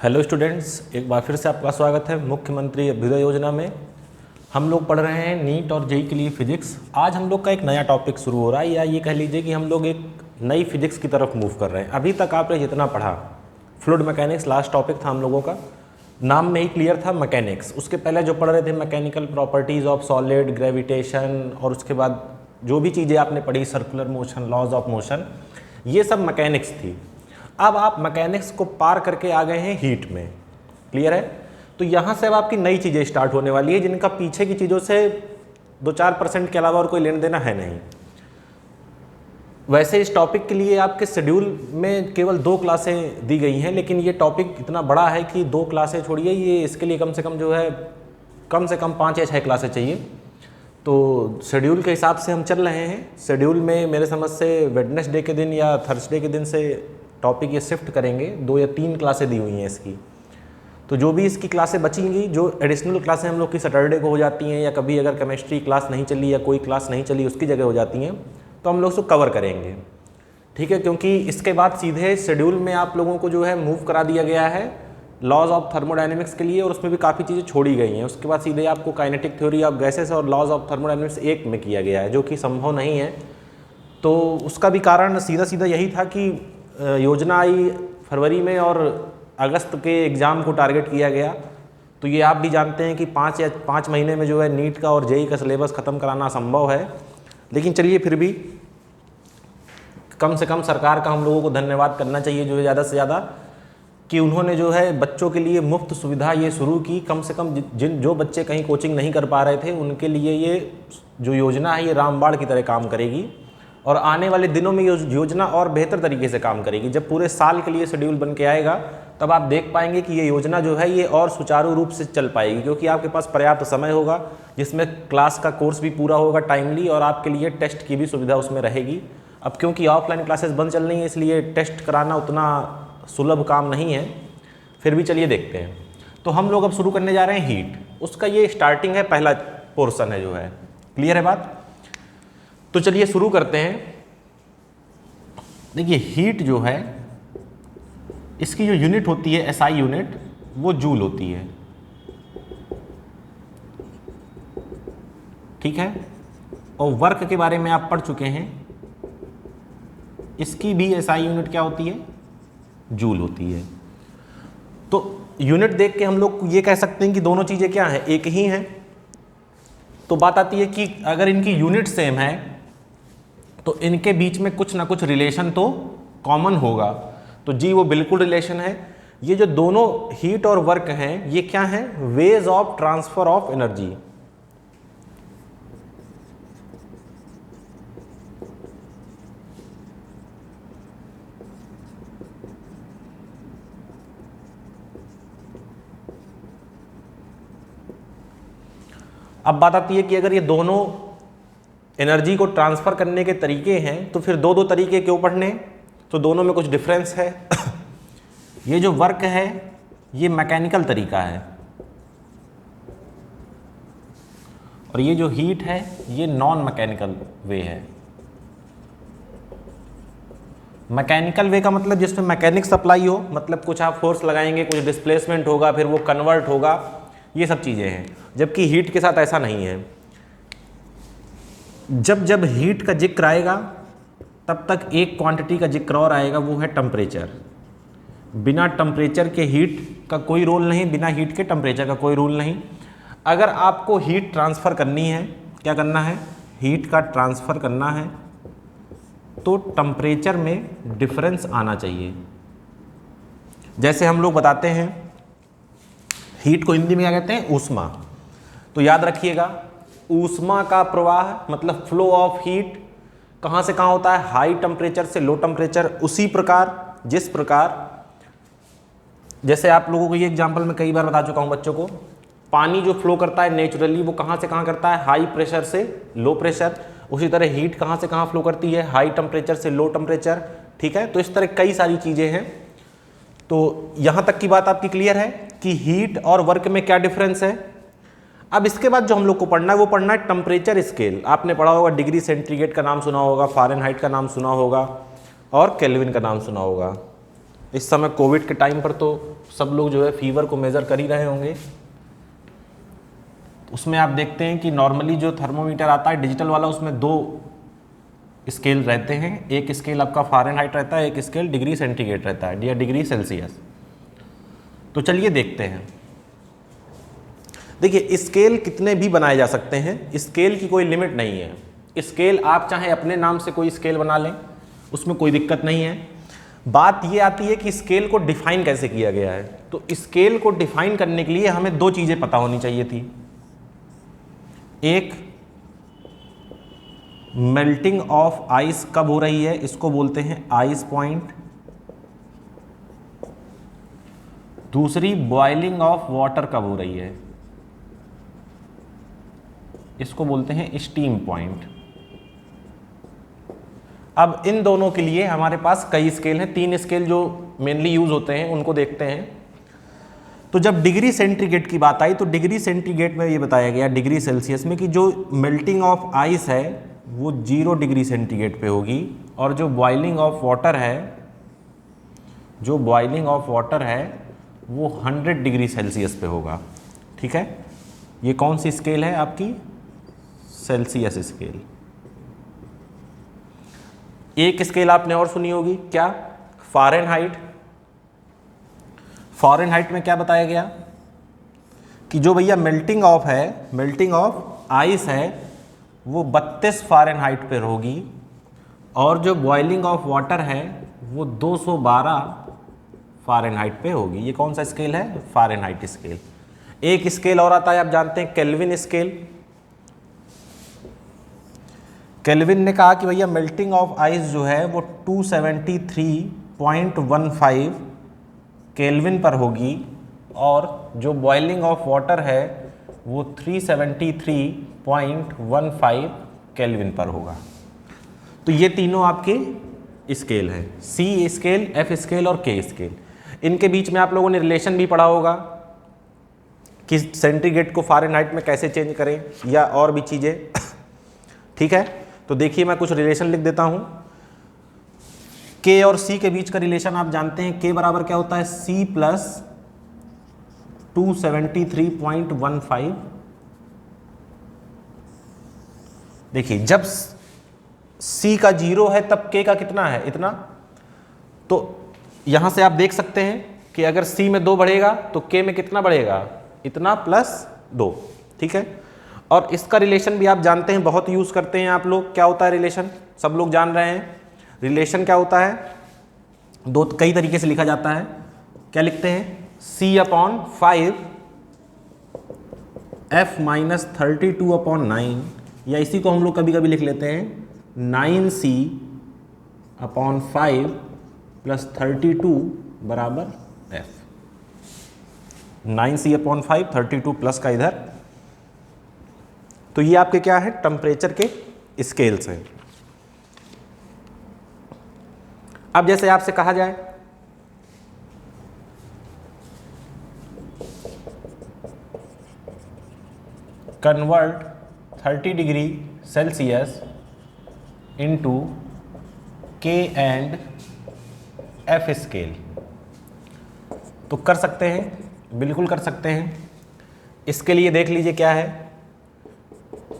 Hello students, एक बार फिर से आपका स्वागत है मुख्यमंत्री अभ्युदय योजना में। हम लोग पढ़ रहे हैं नीट और जेईई के लिए फिजिक्स। आज हम लोग का एक नया टॉपिक शुरू हो रहा है, या ये कह लीजिए कि हम लोग एक नई फिजिक्स की तरफ मूव कर रहे हैं। अभी तक आपने जितना पढ़ा, फ्लूइड मैकेनिक्स लास्ट टॉपिक था हम लोगों का, नाम में ही क्लियर था मैकेनिक्स। उसके पहले जो पढ़ रहे थे mechanical properties of solid, gravitation, और उसके बाद जो भी चीज़ें आपने पढ़ी, circular motion, laws of motion, ये सब मैकेनिक्स थी। अब आप मैकेनिक्स को पार करके आ गए हैं हीट में। क्लियर है? तो यहाँ से अब आपकी नई चीज़ें स्टार्ट होने वाली है, जिनका पीछे की चीज़ों से 2-4% के अलावा और कोई लेना देना है नहीं। वैसे इस टॉपिक के लिए आपके शेड्यूल में केवल 2 क्लासें दी गई हैं, लेकिन ये टॉपिक इतना बड़ा है कि 2 क्लासें छोड़िए, ये इसके लिए कम से कम जो है कम से कम 5 या 6 क्लासें चाहिए। तो शेड्यूल के हिसाब से हम चल रहे हैं। शेड्यूल में मेरे समझ से वेडनेसडे के दिन या थर्सडे के दिन से टॉपिक ये शिफ्ट करेंगे। 2 या 3 क्लासें दी हुई हैं इसकी। तो जो भी इसकी क्लासें बचेंगी, जो एडिशनल क्लासें हम लोग की सैटरडे को हो जाती हैं, या कभी अगर केमिस्ट्री क्लास नहीं चली या कोई क्लास नहीं चली उसकी जगह हो जाती हैं, तो हम लोग उसको कवर करेंगे। ठीक है? क्योंकि इसके बाद सीधे शेड्यूल में आप लोगों को जो है मूव करा दिया गया है लॉज ऑफ थर्मोडायनेमिक्स के लिए, और उसमें भी काफ़ी चीज़ें छोड़ी गई हैं। उसके बाद सीधे आपको काइनेटिक थ्योरी ऑफ गैसेस और लॉज ऑफ थर्मोडायनेमिक्स एक में किया गया है, जो कि संभव नहीं है। तो उसका भी कारण सीधा सीधा यही था कि योजना आई फरवरी में और अगस्त के एग्ज़ाम को टारगेट किया गया। तो ये आप भी जानते हैं कि 5 महीने में जो है नीट का और जेईई का सिलेबस ख़त्म कराना संभव है। लेकिन चलिए, फिर भी कम से कम सरकार का हम लोगों को धन्यवाद करना चाहिए, जो है ज़्यादा से ज़्यादा, कि उन्होंने जो है बच्चों के लिए मुफ्त सुविधा ये शुरू की। कम से कम जो बच्चे कहीं कोचिंग नहीं कर पा रहे थे, उनके लिए ये जो योजना है ये रामबाण की तरह काम करेगी, और आने वाले दिनों में योजना और बेहतर तरीके से काम करेगी। जब पूरे साल के लिए शेड्यूल बन के आएगा, तब आप देख पाएंगे कि ये योजना जो है ये और सुचारू रूप से चल पाएगी, क्योंकि आपके पास पर्याप्त समय होगा, जिसमें क्लास का कोर्स भी पूरा होगा टाइमली, और आपके लिए टेस्ट की भी सुविधा उसमें रहेगी। अब क्योंकि ऑफलाइन क्लासेस बंद चल रही हैं, इसलिए टेस्ट कराना उतना सुलभ काम नहीं है। फिर भी चलिए देखते हैं। तो हम लोग अब शुरू करने जा रहे हैं हीट। उसका ये स्टार्टिंग है, पहला पोर्शन है जो है। क्लियर है बात? तो चलिए शुरू करते हैं। देखिए, हीट जो है इसकी जो यूनिट होती है एसआई यूनिट, वो जूल होती है। ठीक है? और वर्क के बारे में आप पढ़ चुके हैं, इसकी भी एसआई यूनिट क्या होती है? जूल होती है। तो यूनिट देख के हम लोग ये कह सकते हैं कि दोनों चीज़ें क्या हैं, एक ही हैं। तो बात आती है कि अगर इनकी यूनिट सेम है तो इनके बीच में कुछ ना कुछ रिलेशन तो कॉमन होगा। तो जी वो बिल्कुल रिलेशन है। ये जो दोनों हीट और वर्क हैं, ये क्या हैं? Ways of transfer of energy. अब बात आती है कि अगर ये दोनों एनर्जी को ट्रांसफ़र करने के तरीके हैं, तो फिर दो तरीके क्यों पढ़ने? तो दोनों में कुछ डिफरेंस है। ये जो वर्क है ये मैकेनिकल तरीका है, और ये जो हीट है ये नॉन मैकेनिकल वे है। मैकेनिकल वे का मतलब जिसमें मैकेनिक्स अप्लाई हो, मतलब कुछ आप फोर्स लगाएंगे, कुछ डिस्प्लेसमेंट होगा, फिर वो कन्वर्ट होगा, ये सब चीज़ें हैं। जबकि हीट के साथ ऐसा नहीं है। जब जब हीट का जिक्र आएगा, तब तक एक क्वांटिटी का जिक्र और आएगा, वो है टेम्परेचर। बिना टेम्परेचर के हीट का कोई रोल नहीं, बिना हीट के टेम्परेचर का कोई रोल नहीं। अगर आपको हीट ट्रांसफ़र करनी है, क्या करना है? हीट का ट्रांसफ़र करना है, तो टेम्परेचर में डिफरेंस आना चाहिए। जैसे हम लोग बताते हैं, हीट को हिंदी में क्या कहते हैं? ऊष्मा। तो याद रखिएगा, ऊष्मा का प्रवाह मतलब फ्लो ऑफ हीट कहाँ से कहाँ होता है? हाई टेम्परेचर से लो टेम्परेचर। उसी प्रकार जिस प्रकार, जैसे आप लोगों को ये एग्जांपल मैं कई बार बता चुका हूँ बच्चों को, पानी जो फ्लो करता है नेचुरली, वो कहाँ से कहाँ करता है? हाई प्रेशर से लो प्रेशर। उसी तरह हीट कहाँ से कहाँ फ्लो करती है? हाई टेम्परेचर से लो टेम्परेचर। ठीक है? तो इस तरह कई सारी चीज़ें हैं। तो यहाँ तक की बात आपकी क्लियर है कि हीट और वर्क में क्या डिफरेंस है। अब इसके बाद जो हम लोग को पढ़ना है, वो पढ़ना है टेम्परेचर स्केल। आपने पढ़ा होगा, डिग्री सेंटीग्रेड का नाम सुना होगा, फ़ारेनहाइट का नाम सुना होगा, और केल्विन का नाम सुना होगा। इस समय कोविड के टाइम पर तो सब लोग जो है फीवर को मेज़र कर ही रहे होंगे। उसमें आप देखते हैं कि नॉर्मली जो थर्मोमीटर आता है डिजिटल वाला, उसमें 2 स्केल रहते हैं। एक स्केल आपका फ़ारेनहाइट रहता है, एक स्केल डिग्री सेंटीग्रेड रहता है या डिग्री सेल्सियस। तो चलिए देखते हैं। देखिए स्केल कितने भी बनाए जा सकते हैं, स्केल की कोई लिमिट नहीं है। स्केल आप चाहे अपने नाम से कोई स्केल बना लें, उसमें कोई दिक्कत नहीं है। बात ये आती है कि स्केल को डिफाइन कैसे किया गया है। तो स्केल को डिफाइन करने के लिए हमें 2 चीज़ें पता होनी चाहिए थी। एक, मेल्टिंग ऑफ आइस कब हो रही है, इसको बोलते हैं आइस पॉइंट। दूसरी, बॉइलिंग ऑफ वाटर कब हो रही है, इसको बोलते हैं स्टीम पॉइंट। अब इन दोनों के लिए हमारे पास कई स्केल हैं। 3 स्केल जो मेनली यूज होते हैं उनको देखते हैं। तो जब डिग्री सेंटीग्रेड की बात आई तो डिग्री सेंटीग्रेड में ये बताया गया डिग्री सेल्सियस में कि जो मेल्टिंग ऑफ आइस है वो 0 डिग्री सेंटीग्रेड पे होगी, और जो बॉइलिंग ऑफ वाटर है वो 100 डिग्री सेल्सियस पे होगा। ठीक है, ये कौन सी स्केल है आपकी, सेल्सियस स्केल। एक स्केल आपने और सुनी होगी, क्या, फ़ारेनहाइट। फ़ारेनहाइट में क्या बताया गया कि जो भैया मेल्टिंग ऑफ आइस है वो 32 फ़ारेनहाइट पर होगी, और जो बॉइलिंग ऑफ वाटर है वो 212 फ़ारेनहाइट पे होगी। ये कौन सा स्केल है, फ़ारेनहाइट स्केल। एक स्केल और आता है, आप जानते हैं, केल्विन स्केल। केल्विन ने कहा कि भैया मेल्टिंग ऑफ आइस जो है वो 273.15 केल्विन पर होगी, और जो बॉइलिंग ऑफ वाटर है वो 373.15 केल्विन पर होगा। तो ये तीनों आपके स्केल हैं, सी स्केल, एफ स्केल और के स्केल। इनके बीच में आप लोगों ने रिलेशन भी पढ़ा होगा कि सेंटीग्रेड को फ़ारेनहाइट में कैसे चेंज करें, या और भी चीज़ें। ठीक है, तो देखिए मैं कुछ रिलेशन लिख देता हूँ। के और सी के बीच का रिलेशन आप जानते हैं, के बराबर क्या होता है, सी प्लस 273.15। देखिए जब सी का 0 है तब के का कितना है, इतना। तो यहां से आप देख सकते हैं कि अगर सी में 2 बढ़ेगा तो के में कितना बढ़ेगा, इतना प्लस 2। ठीक है, और इसका रिलेशन भी आप जानते हैं, बहुत यूज़ करते हैं आप लोग। क्या होता है रिलेशन, सब लोग जान रहे हैं। रिलेशन क्या होता है, कई तरीके से लिखा जाता है। क्या लिखते हैं, C/5 F-32/9, या इसी को हम लोग कभी कभी लिख लेते हैं 9C/5 + 32 बराबर F। 9C/5 32 प्लस का इधर। तो ये आपके क्या है, टेम्परेचर के स्केल्स हैं। अब जैसे आपसे कहा जाए कन्वर्ट 30 डिग्री सेल्सियस इनटू के एंड एफ स्केल, तो कर सकते हैं, बिल्कुल कर सकते हैं। इसके लिए देख लीजिए क्या है,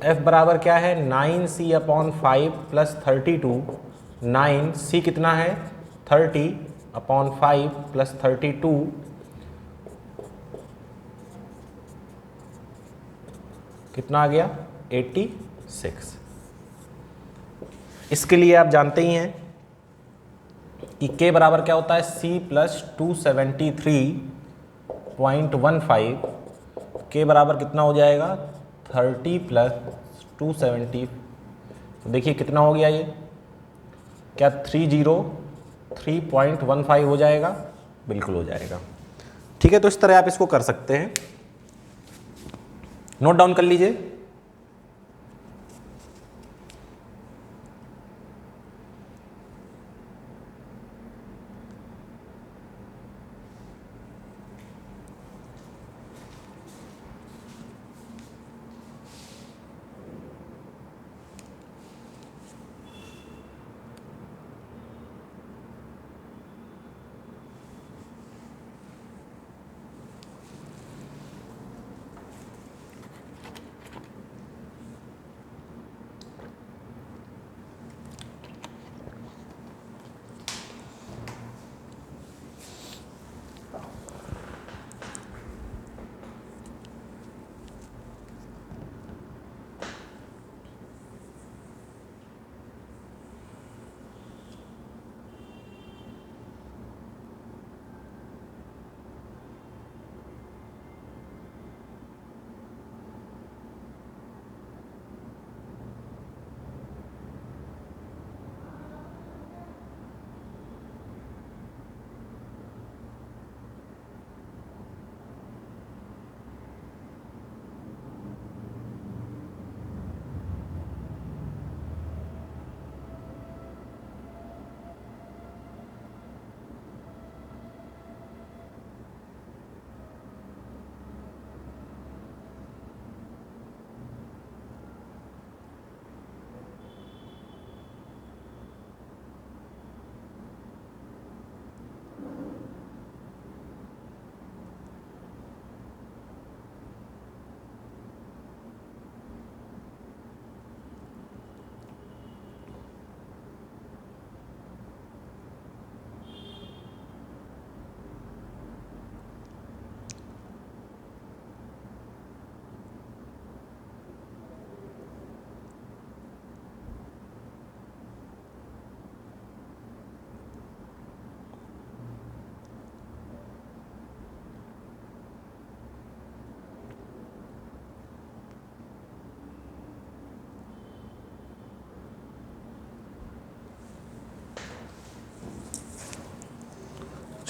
F बराबर क्या है, 9C/5 + 32। 9C कितना है, 30/5 + 32 कितना आ गया, 86। इसके लिए आप जानते ही हैं कि K बराबर क्या होता है, C + 273.15। K बराबर कितना हो जाएगा, 30 + 270। तो देखिए कितना हो गया ये, क्या 303.15 हो जाएगा, बिल्कुल हो जाएगा। ठीक है, तो इस तरह आप इसको कर सकते हैं, नोट डाउन कर लीजिए।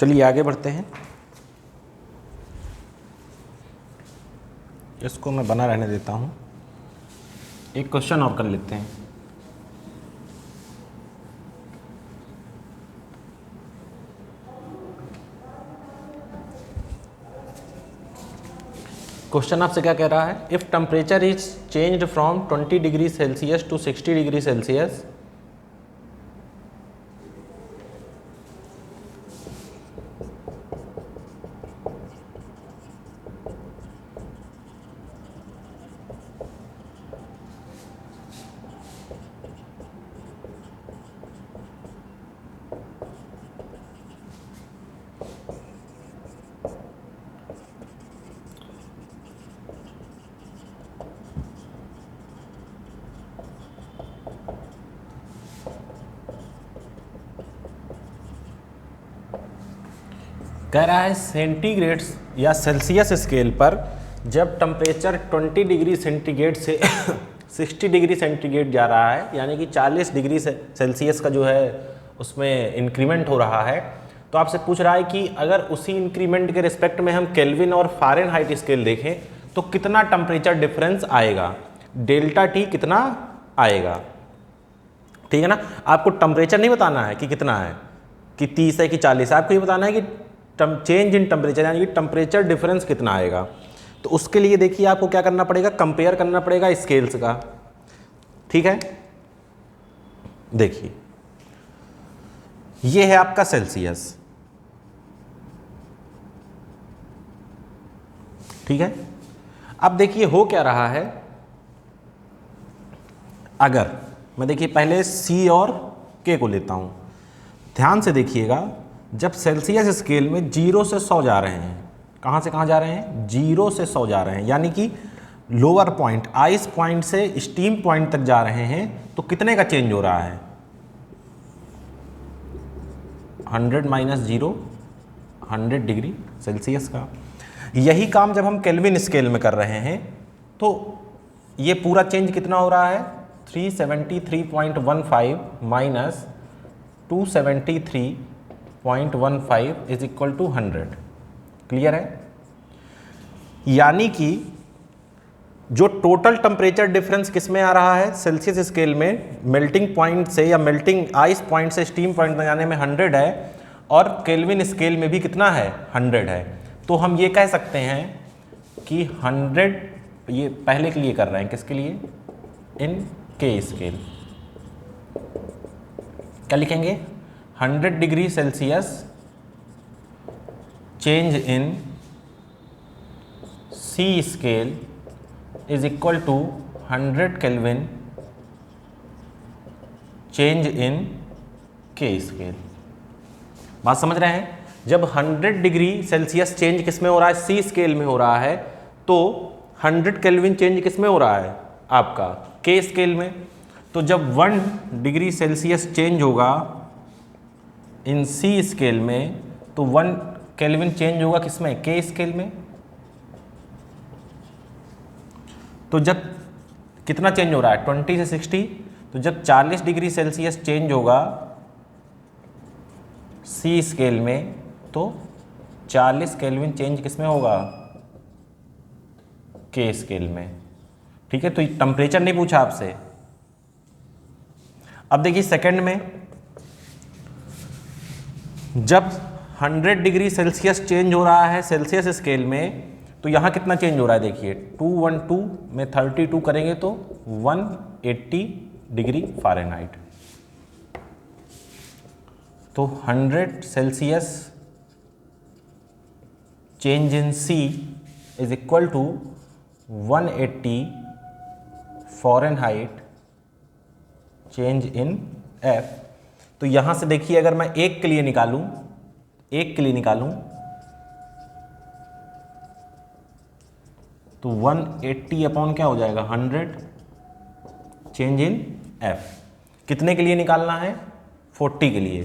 चलिए आगे बढ़ते हैं। इसको मैं बना रहने देता हूँ, एक क्वेश्चन और कर लेते हैं। क्वेश्चन आपसे क्या कह रहा है? If temperature is changed from 20 degree Celsius to 60 degree Celsius, कह रहा है सेंटीग्रेड या सेल्सियस स्केल पर जब टेम्परेचर 20 डिग्री सेंटीग्रेड से 60 डिग्री सेंटीग्रेड जा रहा है, यानी कि 40 डिग्री सेल्सियस का जो है उसमें इंक्रीमेंट हो रहा है, तो आपसे पूछ रहा है कि अगर उसी इंक्रीमेंट के रिस्पेक्ट में हम केल्विन और फ़ारेनहाइट स्केल देखें तो कितना टेम्परेचर डिफरेंस आएगा, डेल्टा टी कितना आएगा। ठीक है ना, आपको टेम्परेचर नहीं बताना है कि कितना है, कि 30 है कि 40 है, आपको ये बताना है कि चेंज इन टेम्परेचर, यानी कि टेम्परेचर डिफरेंस कितना आएगा। तो उसके लिए देखिए आपको क्या करना पड़ेगा, कंपेयर करना पड़ेगा स्केल्स का। ठीक है, देखिए ये है आपका सेल्सियस, ठीक है। अब देखिए हो क्या रहा है, अगर मैं देखिए पहले C और K को लेता हूं, ध्यान से देखिएगा, जब सेल्सियस स्केल में 0 से 100 जा रहे हैं, कहाँ से कहाँ जा रहे हैं, 0 से 100 जा रहे हैं, यानी कि लोअर पॉइंट आइस पॉइंट से स्टीम पॉइंट तक जा रहे हैं, तो कितने का चेंज हो रहा है, 100 - 0 100 डिग्री सेल्सियस का। यही काम जब हम केल्विन स्केल में कर रहे हैं तो ये पूरा चेंज कितना हो रहा है, 373.15 minus 273.15 is equal to 100। Clear है, यानी कि जो टोटल टेम्परेचर डिफरेंस किस में आ रहा है, सेल्सियस स्केल में मेल्टिंग पॉइंट से या मेल्टिंग आइस पॉइंट से स्टीम पॉइंट तक जाने में 100 है, और केल्विन स्केल में भी कितना है, 100 है। तो हम ये कह सकते हैं कि 100, ये पहले के लिए कर रहे हैं, किसके लिए, इन के स्केल, क्या लिखेंगे, 100 degree Celsius change in C scale is equal to 100 kelvin change in K scale. बात समझ रहे हैं, जब 100 डिग्री सेल्सियस चेंज किस में हो रहा है, C स्केल में हो रहा है, तो 100 केल्विन चेंज किस में हो रहा है, आपका K स्केल में। तो जब 1 डिग्री सेल्सियस चेंज होगा इन C स्केल में, तो 1 केल्विन चेंज होगा किसमें, K स्केल में। तो जब कितना चेंज हो रहा है, 20 से 60, तो जब 40 डिग्री सेल्सियस चेंज होगा C स्केल में, तो 40 केल्विन चेंज किसमें होगा, K स्केल में। ठीक है, तो टेम्परेचर नहीं पूछा आपसे। अब देखिए सेकंड में, जब 100 डिग्री सेल्सियस चेंज हो रहा है सेल्सियस स्केल में, तो यहाँ कितना चेंज हो रहा है, देखिए 212 में 32 करेंगे तो 180 डिग्री फ़ारेनहाइट। तो 100 Celsius change in C is equal to 180 Fahrenheit change in F। तो यहाँ से देखिए, अगर मैं एक के लिए निकालूं, तो 180 अपॉन क्या हो जाएगा, 100 चेंज इन F। कितने के लिए निकालना है, 40 के लिए।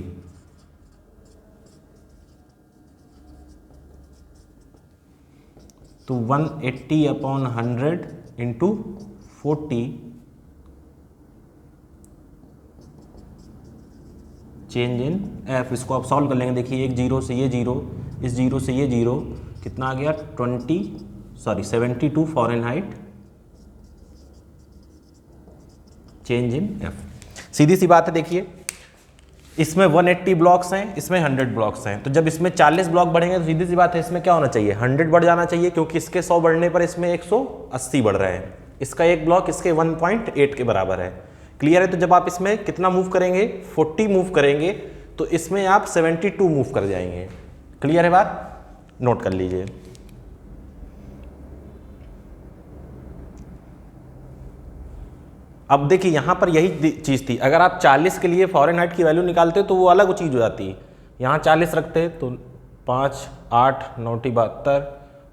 तो 180 upon 100 into 40, change in F, इसको आप सॉल्व कर लेंगे। देखिए एक जीरो से ये जीरो, इस जीरो से ये जीरो, कितना आ गया 72 फ़ारेनहाइट चेंज इन एफ। सीधी सी बात है। देखिए इसमें 180 ब्लॉक्स हैं, इसमें 100 ब्लॉक्स हैं, तो जब इसमें 40 ब्लॉक बढ़ेंगे तो सीधी सी बात है इसमें क्या होना चाहिए 100 बढ़ जाना चाहिए, क्योंकि इसके 100 बढ़ने पर इसमें 180 बढ़ रहे हैं। इसका एक ब्लॉक इसके 1.8 के बराबर है। क्लियर है। तो जब आप इसमें कितना मूव करेंगे 40 मूव करेंगे तो इसमें आप 72 मूव कर जाएंगे। क्लियर है बात, नोट कर लीजिए। अब देखिए यहाँ पर यही चीज़ थी, अगर आप 40 के लिए फ़ारेनहाइट की वैल्यू निकालते तो वो अलग चीज़ हो जाती। यहाँ 40 रखते तो 5 8 9 72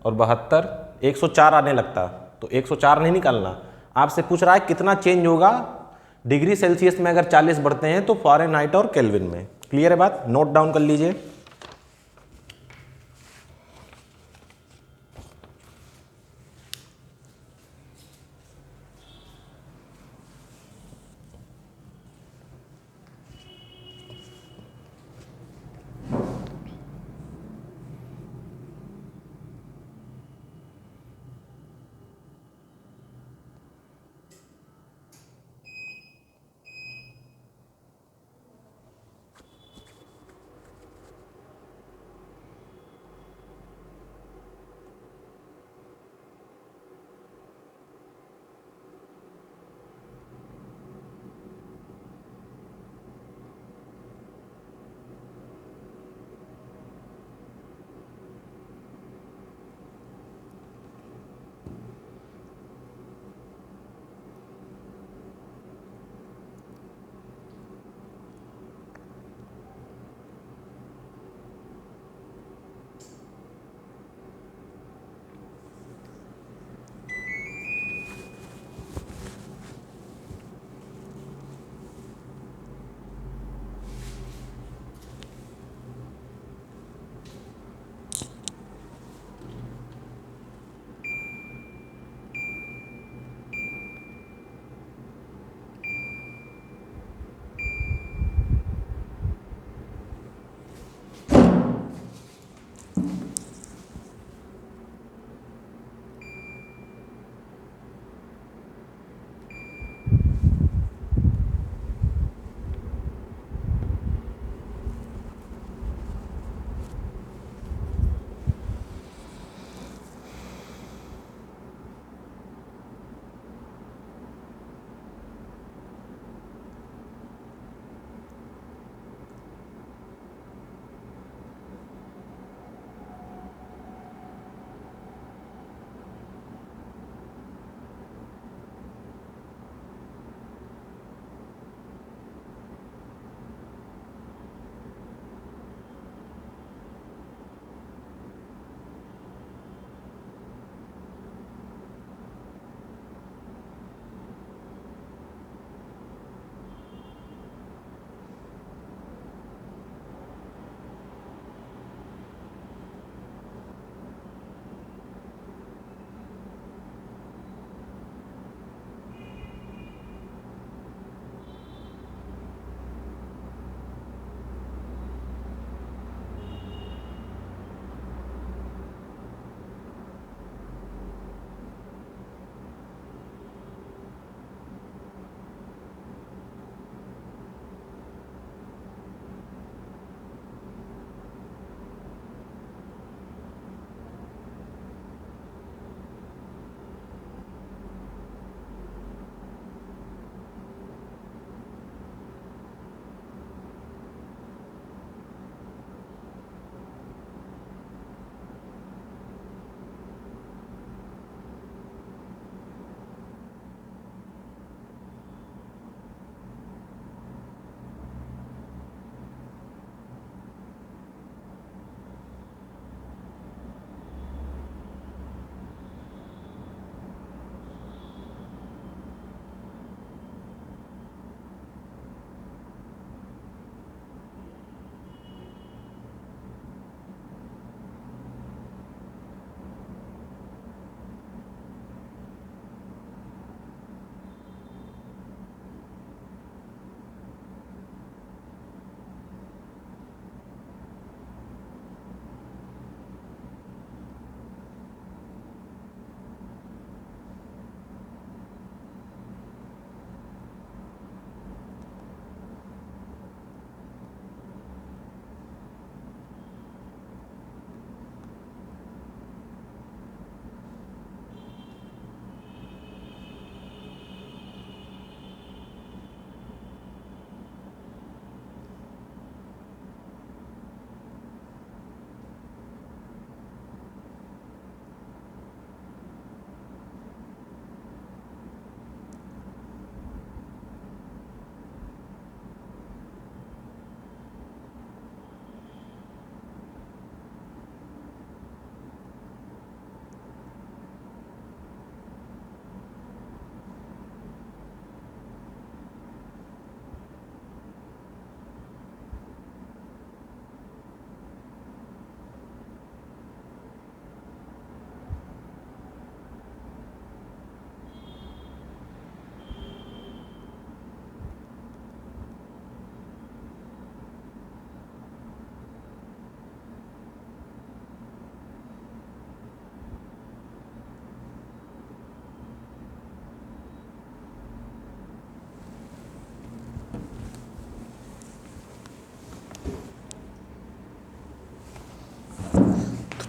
और 72 104 आने लगता, तो 104 नहीं निकालना। आपसे पूछ रहा है कितना चेंज होगा डिग्री सेल्सियस में अगर 40 बढ़ते हैं तो फ़ारेनहाइट और केल्विन में। क्लियर है बात, नोट डाउन कर लीजिए।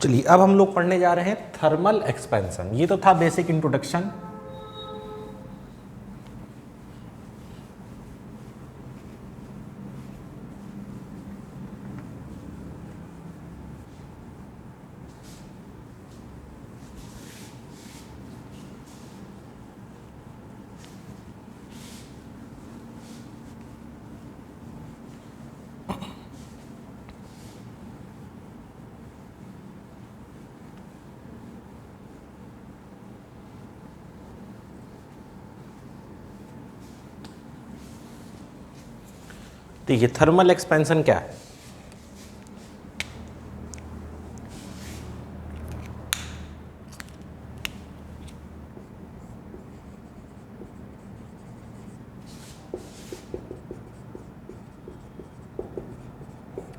चलिए अब हम लोग पढ़ने जा रहे हैं थर्मल एक्सपेंशन। ये तो था बेसिक इंट्रोडक्शन। देखिए थर्मल एक्सपेंशन क्या है।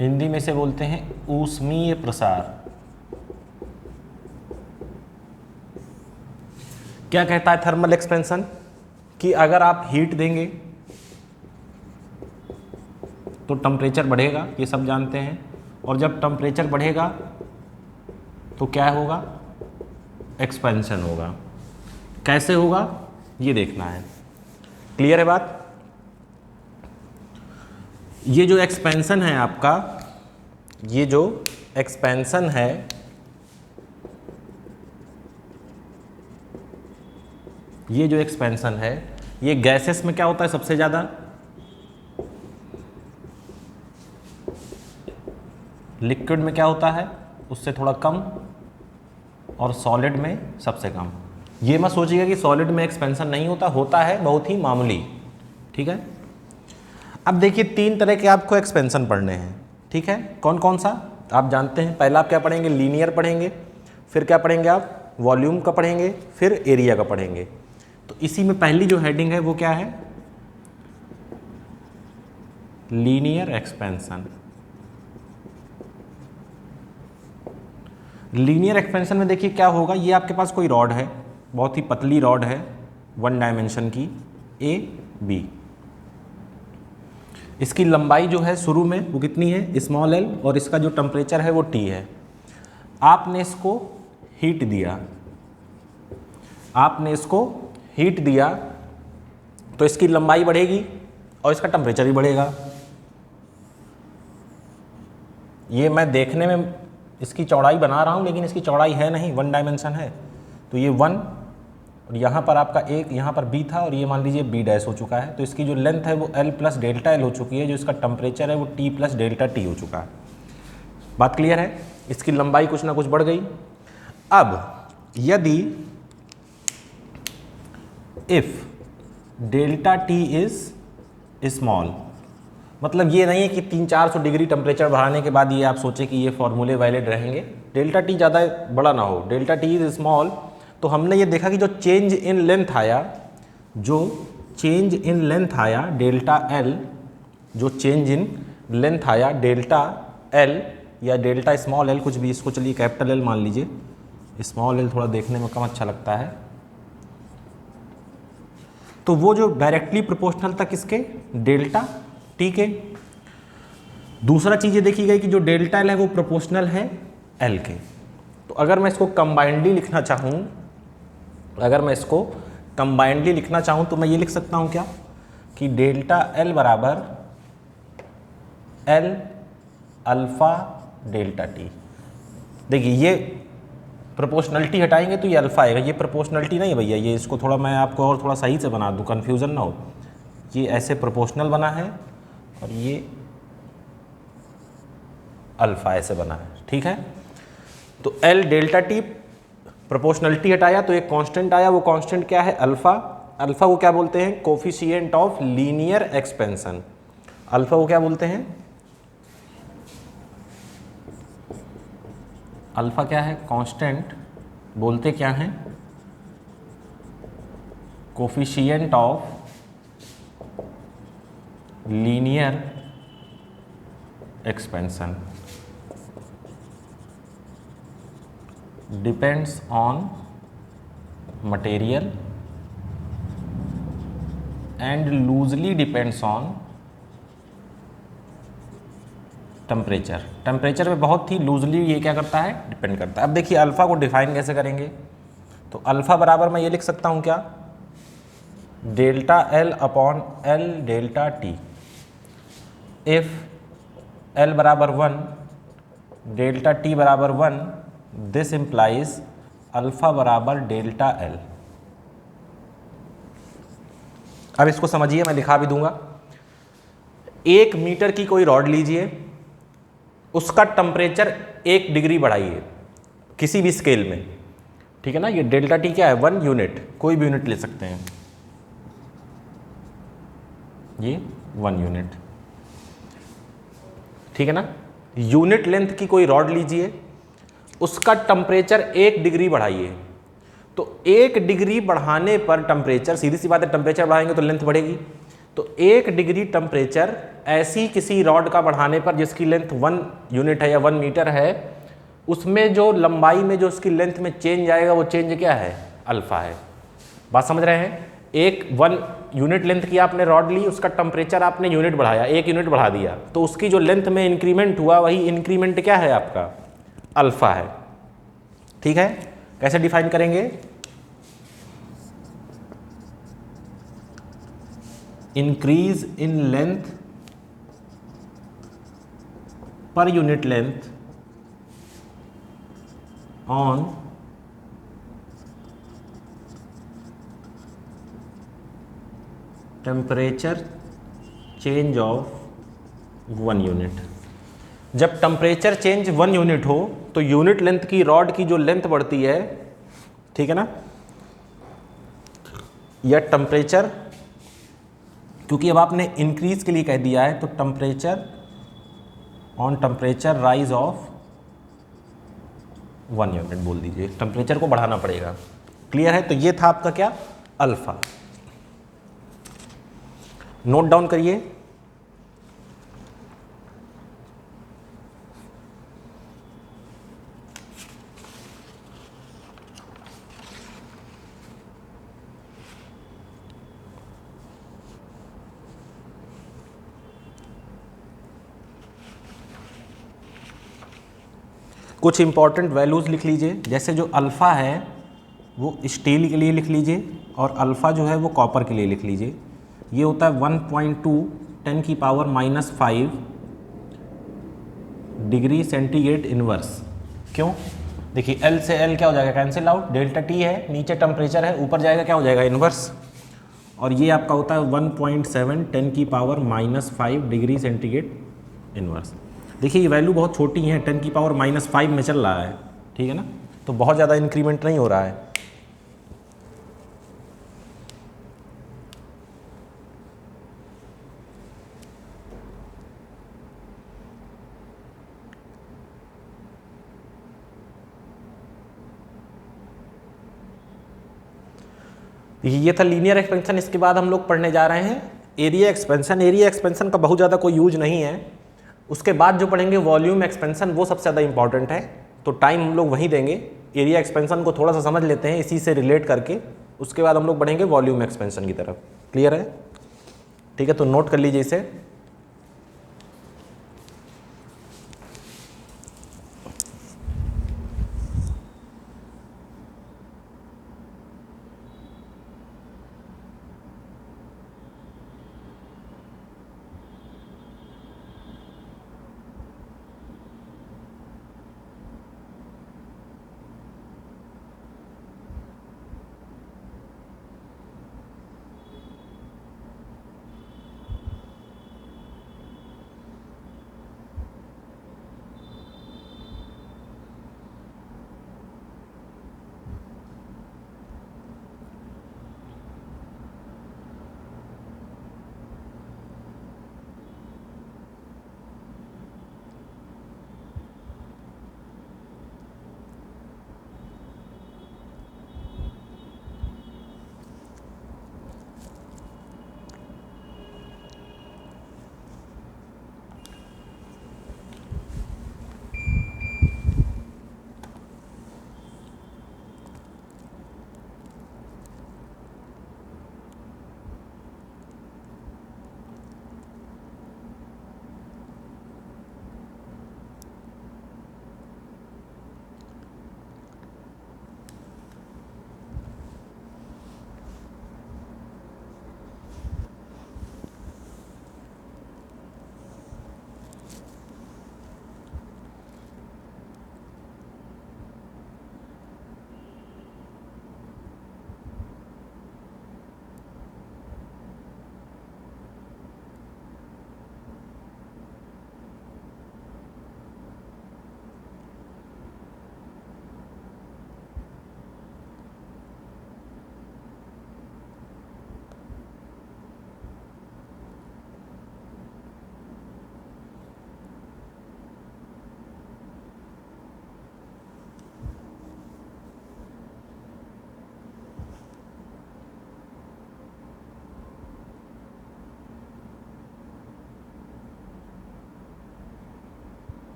हिंदी में से बोलते हैं ऊष्मीय प्रसार। क्या कहता है थर्मल एक्सपेंशन कि अगर आप हीट देंगे तो टेम्परेचर बढ़ेगा, ये सब जानते हैं। और जब टेम्परेचर बढ़ेगा तो क्या होगा, एक्सपेंशन होगा। कैसे होगा ये देखना है। क्लियर है बात। ये जो एक्सपेंशन है आपका, ये जो एक्सपेंशन है ये गैसेस में क्या होता है सबसे ज़्यादा, लिक्विड में क्या होता है उससे थोड़ा कम, और सॉलिड में सबसे कम। ये मत सोचिएगा कि सॉलिड में एक्सपेंशन नहीं होता, होता है, बहुत ही मामूली। ठीक है। अब देखिए 3 तरह के आपको एक्सपेंशन पढ़ने हैं। ठीक है, कौन कौन सा आप जानते हैं। पहला आप क्या पढ़ेंगे, लीनियर पढ़ेंगे। फिर क्या पढ़ेंगे आप, वॉल्यूम का पढ़ेंगे। फिर एरिया का पढ़ेंगे। तो इसी में पहली जो हेडिंग है वो क्या है, लीनियर एक्सपेंशन। लीनियर एक्सपेंशन में देखिए क्या होगा, ये आपके पास कोई रॉड है, बहुत ही पतली रॉड है, 1 डायमेंशन की, ए बी। इसकी लंबाई जो है शुरू में वो कितनी है, स्मॉल एल, और इसका जो टेम्परेचर है वो टी है। आपने इसको हीट दिया, तो इसकी लंबाई बढ़ेगी और इसका टेम्परेचर भी बढ़ेगा। ये मैं देखने में इसकी चौड़ाई बना रहा हूँ, लेकिन इसकी चौड़ाई है नहीं, 1 डायमेंशन है। तो ये 1, और यहाँ पर आपका एक, यहाँ पर बी था, और ये मान लीजिए बी डैश हो चुका है। तो इसकी जो लेंथ है वो एल प्लस डेल्टा एल हो चुकी है। जो इसका टेम्परेचर है वो टी प्लस डेल्टा टी हो चुका है। बात क्लियर है। इसकी लंबाई कुछ ना कुछ बढ़ गई। अब यदि if delta T is small, मतलब ये नहीं है कि 300-400 डिग्री टेम्परेचर बढ़ाने के बाद ये आप सोचें कि ये फॉर्मूले वैलिड रहेंगे। डेल्टा टी ज़्यादा बड़ा ना हो, डेल्टा टी इज स्मॉल, तो हमने ये देखा कि जो चेंज इन लेंथ आया, डेल्टा एल, जो चेंज इन लेंथ आया, डेल्टा एल या डेल्टा स्मॉल एल, कुछ भी, इसको चलिए कैपिटल एल मान लीजिए, स्मॉल एल थोड़ा देखने में कम अच्छा लगता है। तो वो जो डायरेक्टली प्रोपोर्शनल था किसके, डेल्टा टी के। दूसरा चीज़ ये देखी गई कि जो डेल्टा एल है वो प्रोपोर्शनल है एल के। तो अगर मैं इसको कंबाइंडली लिखना चाहूँ, तो मैं ये लिख सकता हूँ क्या, कि डेल्टा एल बराबर एल अल्फा डेल्टा टी। देखिए ये प्रोपोर्शनलिटी हटाएंगे तो ये अल्फा आएगा, ये प्रोपोर्शनलिटी नहीं भैया, ये इसको थोड़ा मैं आपको और थोड़ा सही से बना दूँ, कन्फ्यूज़न ना हो। ये ऐसे प्रोपोर्शनल बना है और ये अल्फा ऐसे बना है। ठीक है। तो एल डेल्टा टी, प्रोपोर्शनलिटी हटाया तो एक कांस्टेंट आया, वो कांस्टेंट क्या है, अल्फा। अल्फा को क्या बोलते हैं, coefficient of linear expansion. Alpha को क्या बोलते हैं, अल्फा क्या है, कांस्टेंट, बोलते क्या हैं, coefficient of linear expansion. Depends on material and loosely depends on temperature, temperature पे बहुत ही लूजली ये क्या करता है, डिपेंड करता है। अब देखिए अल्फ़ा को डिफाइन कैसे करेंगे, तो अल्फ़ा बराबर मैं ये लिख सकता हूँ क्या, delta L upon L delta T. If L बराबर 1 डेल्टा टी बराबर 1, दिस इम्प्लाइज अल्फ़ा बराबर डेल्टा एल। अब इसको समझिए, मैं लिखा भी दूंगा। 1 मीटर की कोई रॉड लीजिए, उसका टेम्परेचर 1 डिग्री बढ़ाइए किसी भी स्केल में, ठीक है ना। ये डेल्टा टी क्या है, 1 यूनिट, कोई भी यूनिट ले सकते हैं, ये 1 यूनिट, ठीक है ना। यूनिट लेंथ की कोई रॉड लीजिए, उसका टेम्परेचर 1 डिग्री बढ़ाइए, तो 1 डिग्री बढ़ाने पर टेम्परेचर, सीधी सी बात है, टेम्परेचर बढ़ाएंगे तो लेंथ बढ़ेगी, तो 1 डिग्री टेम्परेचर ऐसी किसी रॉड का बढ़ाने पर जिसकी लेंथ 1 यूनिट है या 1 मीटर है, उसमें जो लंबाई में जो उसकी लेंथ में चेंज आएगा वो चेंज क्या है, अल्फा है। बात समझ रहे हैं। 1 यूनिट लेंथ की आपने रॉड ली, उसका टेम्परेचर आपने यूनिट बढ़ाया, 1 यूनिट बढ़ा दिया, तो उसकी जो लेंथ में इंक्रीमेंट हुआ वही इंक्रीमेंट क्या है आपका, अल्फा है, ठीक है। कैसे डिफाइन करेंगे, increase in length per unit length on temperature change of 1 unit. जब टेम्परेचर चेंज 1 यूनिट हो तो यूनिट लेंथ की रॉड की जो लेंथ बढ़ती है, ठीक है ना, या टेम्परेचर, क्योंकि अब आपने इंक्रीज के लिए कह दिया है, तो temperature on temperature rise of 1 unit बोल दीजिए, टेम्परेचर को बढ़ाना पड़ेगा। क्लियर है। तो ये था आपका क्या, अल्फा। नोट डाउन करिए। कुछ इंपॉर्टेंट वैल्यूज़ लिख लीजिए, जैसे जो अल्फ़ा है वो स्टील के लिए लिख लीजिए और अल्फ़ा जो है वो कॉपर के लिए लिख लीजिए। ये होता है 1.2 10⁻⁻5 डिग्री सेंटीग्रेड इनवर्स। क्यों, देखिए एल से एल क्या हो जाएगा, कैंसिल आउट, डेल्टा टी है, नीचे टेम्परेचर है, ऊपर जाएगा क्या हो जाएगा, इनवर्स, और ये आपका होता है 1.7 10⁻⁻5 डिग्री सेंटीग्रेड इनवर्स। देखिए ये वैल्यू बहुत छोटी है, 10⁻⁻5 में चल रहा है, ठीक है ना, तो बहुत ज़्यादा इंक्रीमेंट नहीं हो रहा है। ये था लीनियर एक्सपेंशन। इसके बाद हम लोग पढ़ने जा रहे हैं एरिया एक्सपेंशन। एरिया एक्सपेंशन का बहुत ज़्यादा कोई यूज नहीं है। उसके बाद जो पढ़ेंगे वॉल्यूम एक्सपेंशन, वो सबसे ज़्यादा इंपॉर्टेंट है, तो टाइम हम लोग वहीं देंगे। एरिया एक्सपेंशन को थोड़ा सा समझ लेते हैं इसी से रिलेट करके, उसके बाद हम लोग बढ़ेंगे वॉल्यूम एक्सपेंशन की तरफ। क्लियर है, ठीक है, तो नोट कर लीजिए इसे।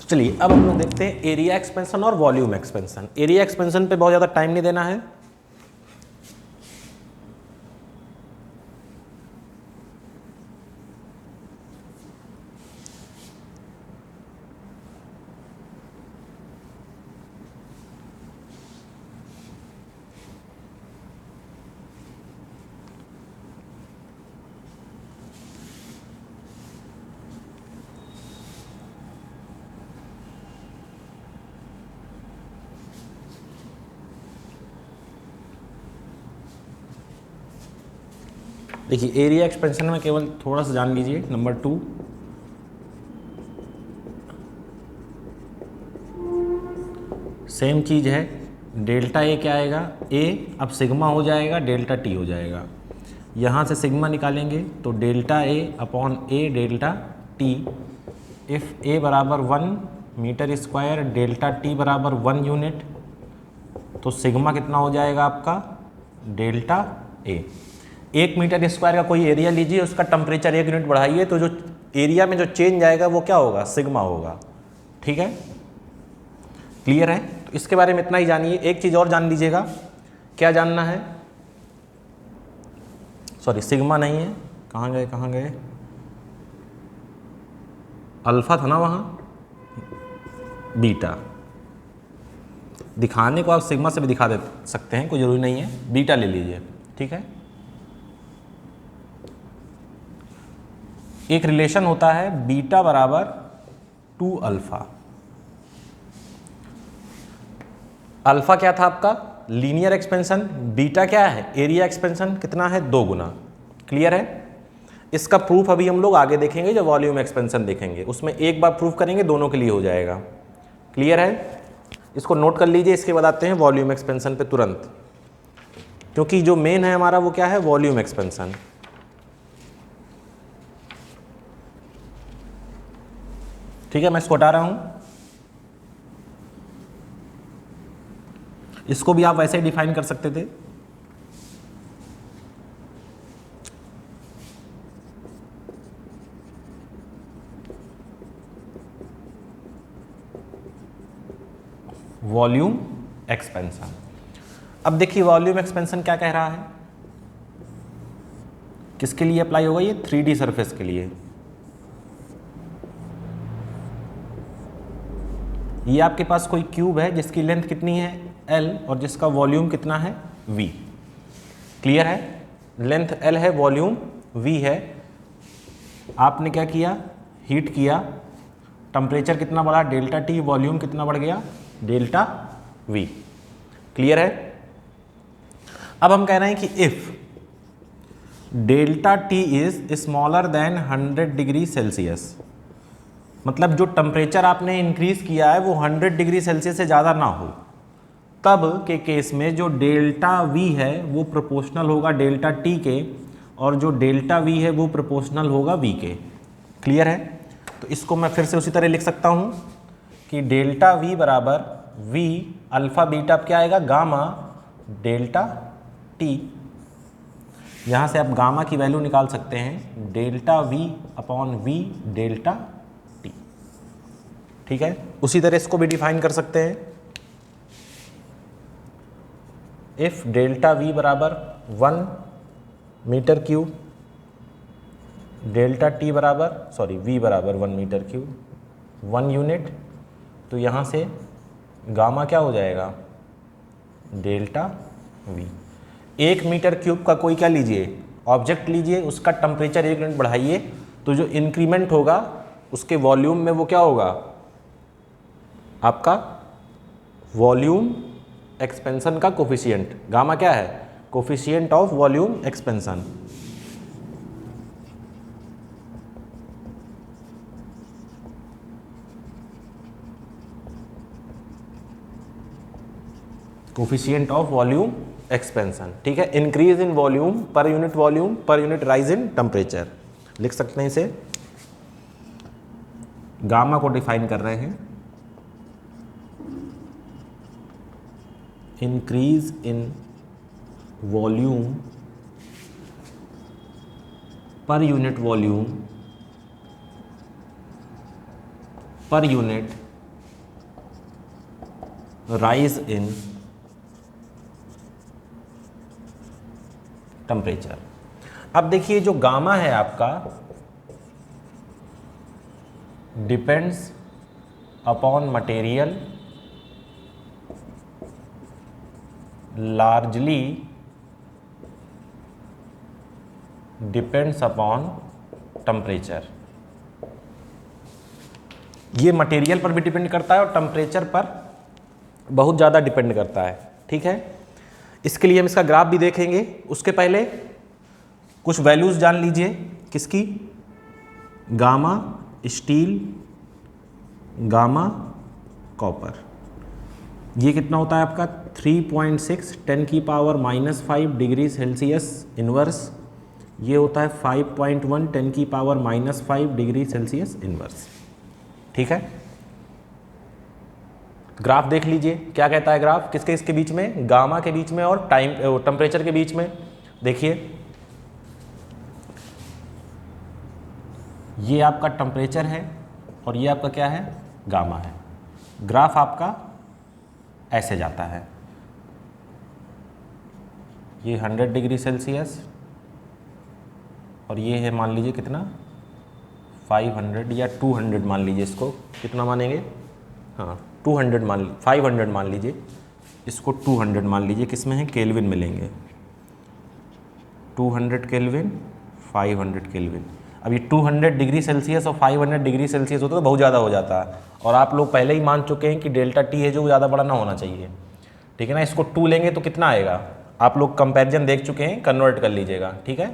चलिए अब हम लोग देखते हैं एरिया एक्सपेंशन और वॉल्यूम एक्सपेंशन। एरिया एक्सपेंशन पे बहुत ज़्यादा टाइम नहीं देना है। देखिए एरिया एक्सपेंशन में केवल थोड़ा सा जान लीजिए। नंबर 2, सेम चीज़ है, डेल्टा ए क्या आएगा, ए अब सिग्मा हो जाएगा, डेल्टा टी हो जाएगा। यहाँ से सिग्मा निकालेंगे तो delta A upon A delta T. If A बराबर 1 मीटर स्क्वायर, डेल्टा टी बराबर 1 यूनिट, तो सिग्मा कितना हो जाएगा आपका, डेल्टा ए। 1 मीटर स्क्वायर का कोई एरिया लीजिए, उसका टेम्परेचर 1 यूनिट बढ़ाइए, तो जो एरिया में जो चेंज आएगा वो क्या होगा, सिग्मा होगा। ठीक है, क्लियर है। तो इसके बारे में इतना ही जानिए। एक चीज़ और जान लीजिएगा, क्या जानना है, सॉरी सिग्मा नहीं है, कहाँ गए, अल्फा था ना वहाँ, बीटा। दिखाने को आप सिग्मा से भी दिखा दे सकते हैं, कोई ज़रूरी नहीं है, बीटा ले लीजिए। ठीक है, एक रिलेशन होता है बीटा बराबर 2 अल्फा। अल्फा क्या था आपका, लीनियर एक्सपेंशन, बीटा क्या है, एरिया एक्सपेंशन, कितना है, 2 गुना। क्लियर है। इसका प्रूफ अभी हम लोग आगे देखेंगे, जो वॉल्यूम एक्सपेंशन देखेंगे उसमें एक बार प्रूफ करेंगे, दोनों के लिए हो जाएगा। क्लियर है, इसको नोट कर लीजिए। इसके बाद आते हैं वॉल्यूम एक्सपेंशन पे तुरंत, क्योंकि जो मेन है हमारा वो क्या है, वॉल्यूम एक्सपेंशन। ठीक है, मैं इसको हटा रहा हूं। इसको भी आप वैसे ही डिफाइन कर सकते थे। Volume expansion. अब देखिए वॉल्यूम एक्सपेंशन क्या कह रहा है, किसके लिए अप्लाई होगा, ये 3D सरफेस के लिए। ये आपके पास कोई क्यूब है जिसकी लेंथ कितनी है, L, और जिसका वॉल्यूम कितना है, V। क्लियर है, लेंथ L है, वॉल्यूम V है। आपने क्या किया, हीट किया, टेम्परेचर कितना बढ़ा, डेल्टा T, वॉल्यूम कितना बढ़ गया, डेल्टा V। क्लियर है। अब हम कह रहे हैं कि if delta T is smaller than 100 degree Celsius, मतलब जो टेम्परेचर आपने इंक्रीज किया है वो 100 डिग्री सेल्सियस से ज़्यादा ना हो, तब के केस में जो डेल्टा V है वो प्रोपोर्शनल होगा डेल्टा T के, और जो डेल्टा V है वो प्रोपोर्शनल होगा V के। क्लियर है। तो इसको मैं फिर से उसी तरह लिख सकता हूँ कि डेल्टा V बराबर V अल्फ़ा बीटा क्या आएगा, गामा डेल्टा T। यहाँ से आप गामा की वैल्यू निकाल सकते हैं, delta V upon V delta T। ठीक है, उसी तरह इसको भी डिफाइन कर सकते हैं। इफ डेल्टा V बराबर 1 मीटर क्यूब, डेल्टा T बराबर V बराबर 1 मीटर क्यूब 1 यूनिट, तो यहाँ से गामा क्या हो जाएगा, डेल्टा V। 1 मीटर क्यूब का कोई क्या लीजिए, ऑब्जेक्ट लीजिए, उसका टेम्परेचर 1 यूनिट बढ़ाइए, तो जो इंक्रीमेंट होगा उसके वॉल्यूम में वो क्या होगा, आपका वॉल्यूम एक्सपेंशन का कोफिशिएंट। गामा क्या है, coefficient of volume expansion. Coefficient of volume expansion. ठीक है, increase in volume per unit rise in temperature, लिख सकते हैं इसे। गामा को डिफाइन कर रहे हैं, increase in volume per unit rise in temperature. अब देखिए जो गामा है आपका depends upon material largely depends upon temperature. ये मटेरियल पर भी डिपेंड करता है और टेम्परेचर पर बहुत ज़्यादा डिपेंड करता है। ठीक है, इसके लिए हम इसका ग्राफ भी देखेंगे। उसके पहले कुछ वैल्यूज़ जान लीजिए किसकी, गामा स्टील, गामा कॉपर। ये कितना होता है आपका 3.6 10⁻⁻5 डिग्री सेल्सियस इनवर्स। ये होता है 5.1 10⁻⁻5 डिग्री सेल्सियस इनवर्स। ठीक है, ग्राफ देख लीजिए क्या कहता है ग्राफ, किसके इसके बीच में, गामा के बीच में और टेम्परेचर के बीच में। देखिए ये आपका टेम्परेचर है और ये आपका क्या है, गामा है। ग्राफ आपका ऐसे जाता है, ये 100 डिग्री सेल्सियस और ये है मान लीजिए कितना 500 या 200 मान लीजिए, इसको कितना मानेंगे, हाँ 200 500 मान लीजिए, इसको 200 मान लीजिए, किस में है, केल्विन में लेंगे। 200 केल्विन 500 केल्विन। अब ये 200 डिग्री सेल्सियस और 500 डिग्री सेल्सियस होता तो बहुत ज़्यादा हो जाता है, और आप लोग पहले ही मान चुके हैं कि डेल्टा टी है जो ज़्यादा बड़ा ना होना चाहिए। ठीक है ना, इसको 2 लेंगे तो कितना आएगा, आप लोग कंपैरिजन देख चुके हैं, कन्वर्ट कर लीजिएगा। ठीक है,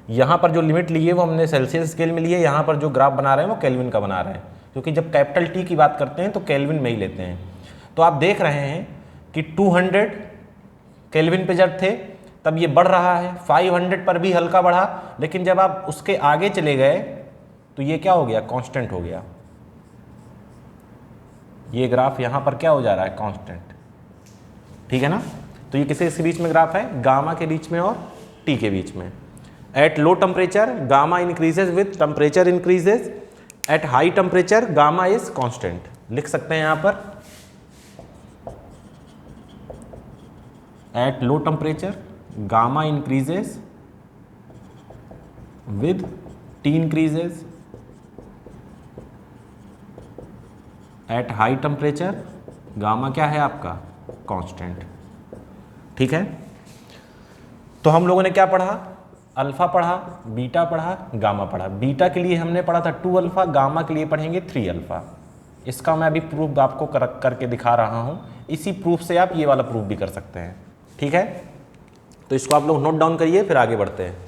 यहाँ पर जो लिमिट ली है वो हमने सेल्सियस स्केल में ली है, यहाँ पर जो ग्राफ बना रहे हैं वो केल्विन का बना रहे हैं, क्योंकि जब कैपिटल टी की बात करते हैं तो केल्विन में ही लेते हैं। तो आप देख रहे हैं कि 200 केल्विन पे जब थे तब ये बढ़ रहा है, 500 पर भी हल्का बढ़ा, लेकिन जब आप उसके आगे चले गए तो ये क्या हो गया, कांस्टेंट हो गया। ये ग्राफ यहाँ पर क्या हो जा रहा है, कांस्टेंट। ठीक है ना, तो ये किसके बीच में ग्राफ है, गामा के बीच में और टी के बीच में। At low temperature gamma increases with temperature increases, at high temperature gamma is constant. लिख सकते हैं यहाँ पर, at low temperature gamma increases with T increases, at high temperature gamma क्या है आपका, कांस्टेंट। ठीक है, तो हम लोगों ने क्या पढ़ा, अल्फा पढ़ा, बीटा पढ़ा, गामा पढ़ा। बीटा के लिए हमने पढ़ा था 2 अल्फा, गामा के लिए पढ़ेंगे 3 अल्फा। इसका मैं अभी प्रूफ आपको करके दिखा रहा हूँ, इसी प्रूफ से आप ये वाला प्रूफ भी कर सकते हैं। ठीक है, तो इसको आप लोग नोट डाउन करिए, फिर आगे बढ़ते हैं।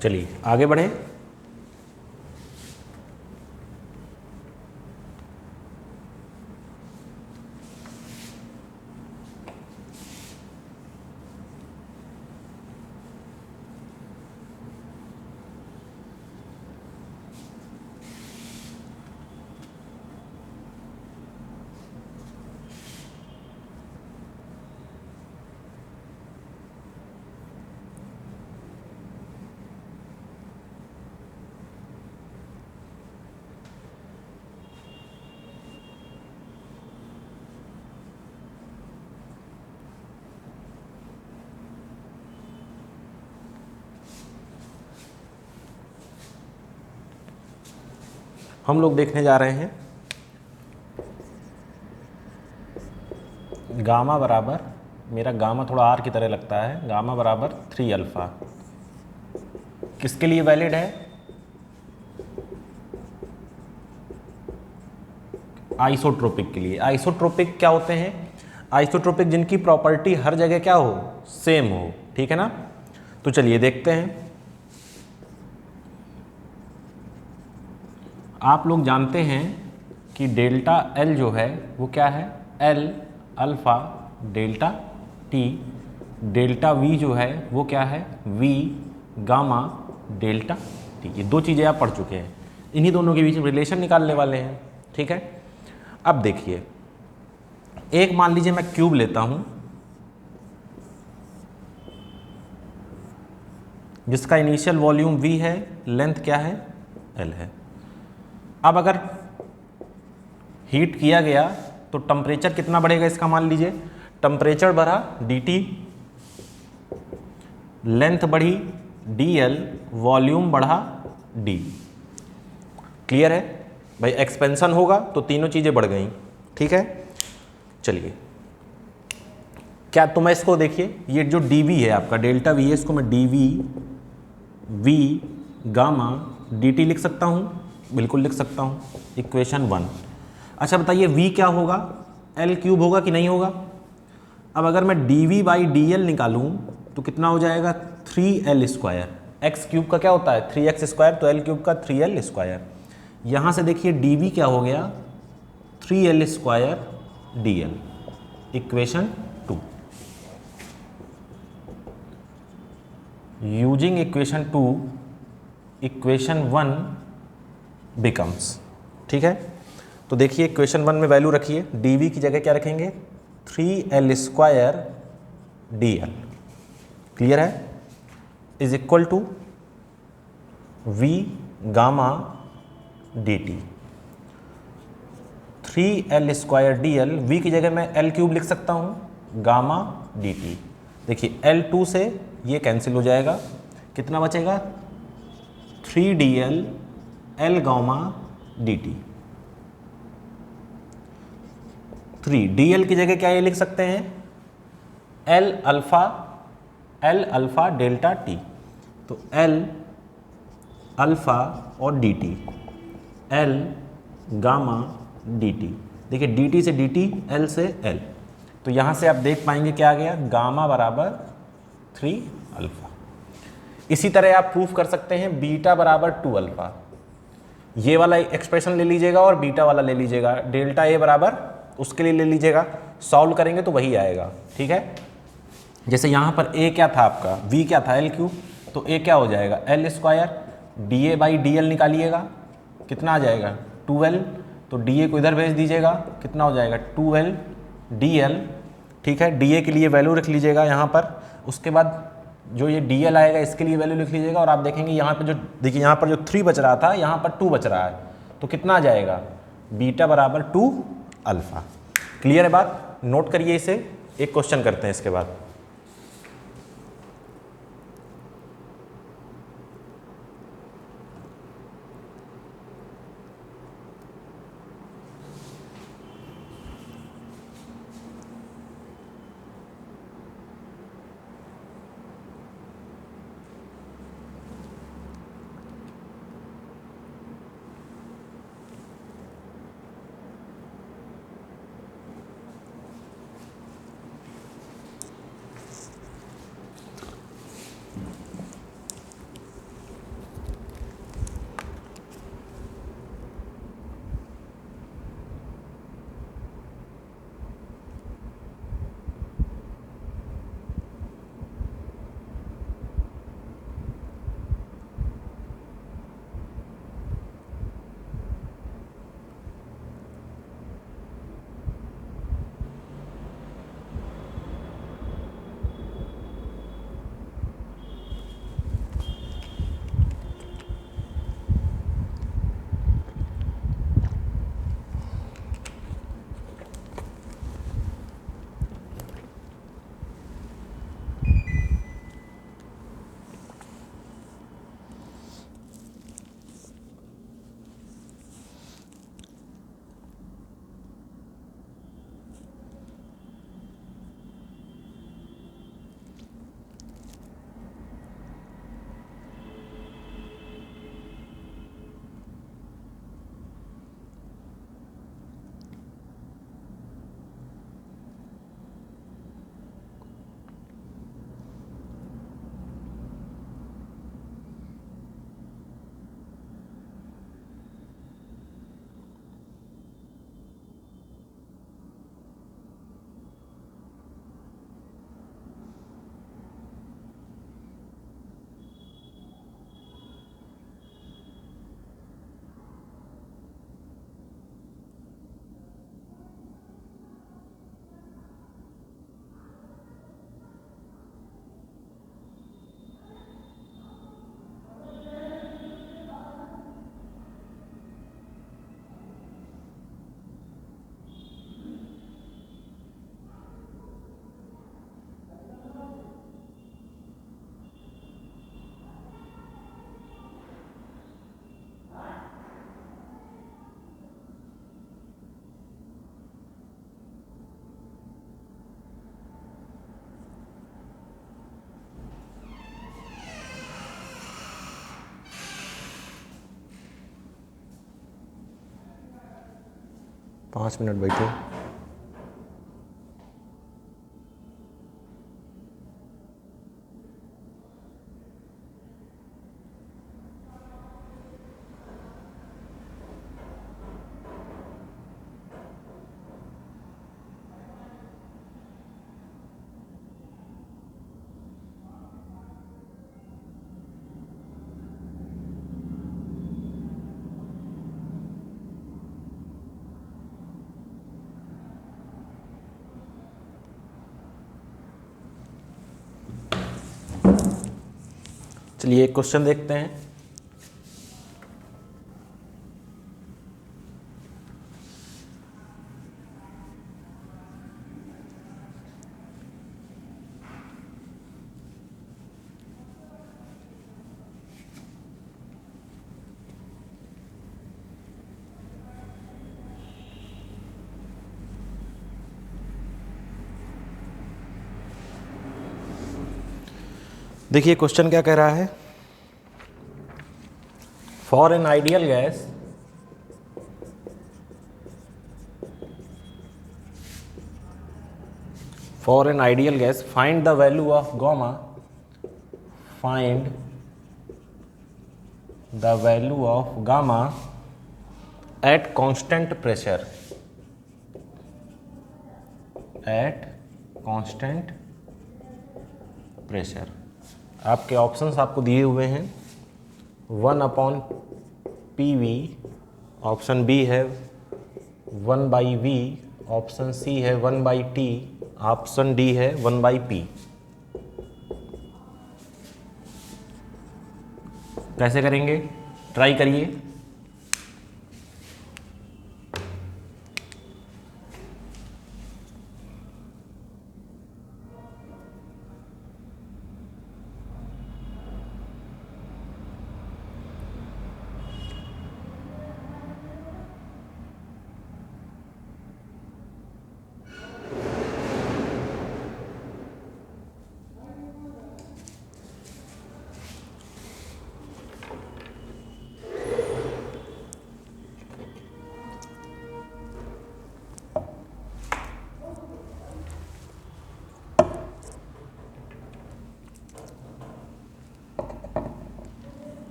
चलिए आगे बढ़े। हम लोग देखने जा रहे हैं गामा बराबर, मेरा गामा थोड़ा आर की तरह लगता है, गामा बराबर 3 अल्फा किसके लिए वैलिड है? आइसोट्रोपिक के लिए। आइसोट्रोपिक क्या होते हैं? आइसोट्रोपिक जिनकी प्रॉपर्टी हर जगह क्या हो, सेम हो, ठीक है ना। तो चलिए देखते हैं। आप लोग जानते हैं कि डेल्टा एल जो है वो क्या है, L alpha delta T, delta we जो है वो क्या है, वी गामा डेल्टा टी। ये दो चीज़ें आप पढ़ चुके हैं, इन्हीं दोनों के बीच में रिलेशन निकालने वाले हैं, ठीक है। अब देखिए, एक मान लीजिए मैं क्यूब लेता हूं जिसका इनिशियल वॉल्यूम v है, लेंथ क्या है, l है। अब अगर हीट किया गया तो टेम्परेचर कितना बढ़ेगा इसका, मान लीजिए टेम्परेचर बढ़ा dt, लेंथ बढ़ी dl, वॉल्यूम बढ़ा d। क्लियर है भाई, एक्सपेंशन होगा तो तीनों चीज़ें बढ़ गई, ठीक है। चलिए क्या, तो मैं इसको देखिए, ये जो dv है आपका डेल्टा v है, इसको मैं dv v गामा dt लिख सकता हूँ, बिल्कुल लिख सकता हूँ, इक्वेशन 1। अच्छा बताइए v क्या होगा, l क्यूब होगा कि नहीं होगा। अब अगर मैं dv बाई dl निकालूँ तो कितना हो जाएगा, 3l स्क्वायर। x क्यूब का क्या होता है 3x स्क्वायर, तो l क्यूब का 3l स्क्वायर। यहाँ से देखिए dv क्या हो गया, 3l square dl, equation 2। Using equation 2, equation 1 becomes, ठीक है। तो देखिए इक्वेशन 1 में वैल्यू रखिए, dv की जगह क्या रखेंगे, 3l स्क्वायर dl, क्लियर है, is equal to v gamma dt। 3l square dl, v की जगह मैं l क्यूब लिख सकता हूँ, गामा dt। देखिए L2 से ये कैंसिल हो जाएगा, कितना बचेगा, 3dl l gamma dt। 3dl की जगह क्या ये लिख सकते हैं, l अल्फा डेल्टा t, तो l अल्फा और dt, l गामा dt। देखिए dt से dt, l से l, तो यहाँ से आप देख पाएंगे क्या आ गया, गामा बराबर 3 अल्फा। इसी तरह आप प्रूफ कर सकते हैं बीटा बराबर 2 अल्फा। ये वाला एक्सप्रेशन ले लीजिएगा और बीटा वाला ले लीजिएगा, डेल्टा ए बराबर उसके लिए ले लीजिएगा, सॉल्व करेंगे तो वही आएगा, ठीक है। जैसे यहाँ पर ए क्या था आपका, v क्या था, l क्यूब, तो ए क्या हो जाएगा, l square, D A by D L निकालिएगा, कितना आ जाएगा 2l, तो डी ए को इधर भेज दीजिएगा, कितना हो जाएगा 2l dl, ठीक है। डी ए के लिए वैल्यू रख लीजिएगा यहाँ पर, उसके बाद जो ये dl आएगा इसके लिए वैल्यू लिख लीजिएगा, और आप देखेंगे यहाँ पर जो, देखिए यहाँ पर जो 3 बच रहा था यहाँ पर 2 बच रहा है, तो कितना आ जाएगा, बीटा बराबर 2 अल्फा। क्लियर है बात, नोट करिए इसे, एक क्वेश्चन करते हैं इसके बाद। 5 मिनट बैठे। चलिए एक क्वेश्चन देखते हैं। देखिए क्वेश्चन क्या कह रहा है। For an ideal gas find the value of gamma, find the value of gamma at constant pressure, at constant pressure. आपके ऑप्शंस आपको दिए हुए हैं 1/PV, ऑप्शन बी है 1/V, ऑप्शन सी है 1/T, ऑप्शन डी है 1/P। कैसे करेंगे, ट्राई करिए।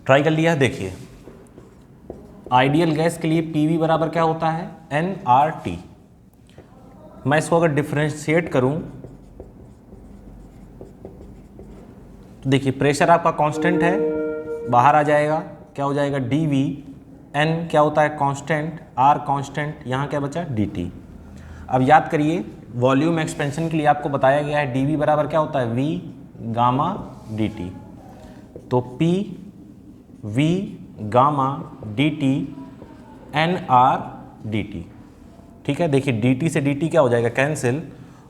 ट्राई कर लिया है। देखिए आइडियल गैस के लिए पीवी बराबर क्या होता है, nRT। मैं इसको अगर डिफरेंशिएट करूं तो देखिए प्रेशर आपका कांस्टेंट है, बाहर आ जाएगा, क्या हो जाएगा dV, n क्या होता है कांस्टेंट, R कांस्टेंट, यहाँ क्या बचा dt। अब याद करिए वॉल्यूम एक्सपेंशन के लिए आपको बताया गया है dV बराबर क्या होता है V गामा dt। तो P V gamma dt nR dt। ठीक है, देखिए dt से dt क्या हो जाएगा कैंसिल,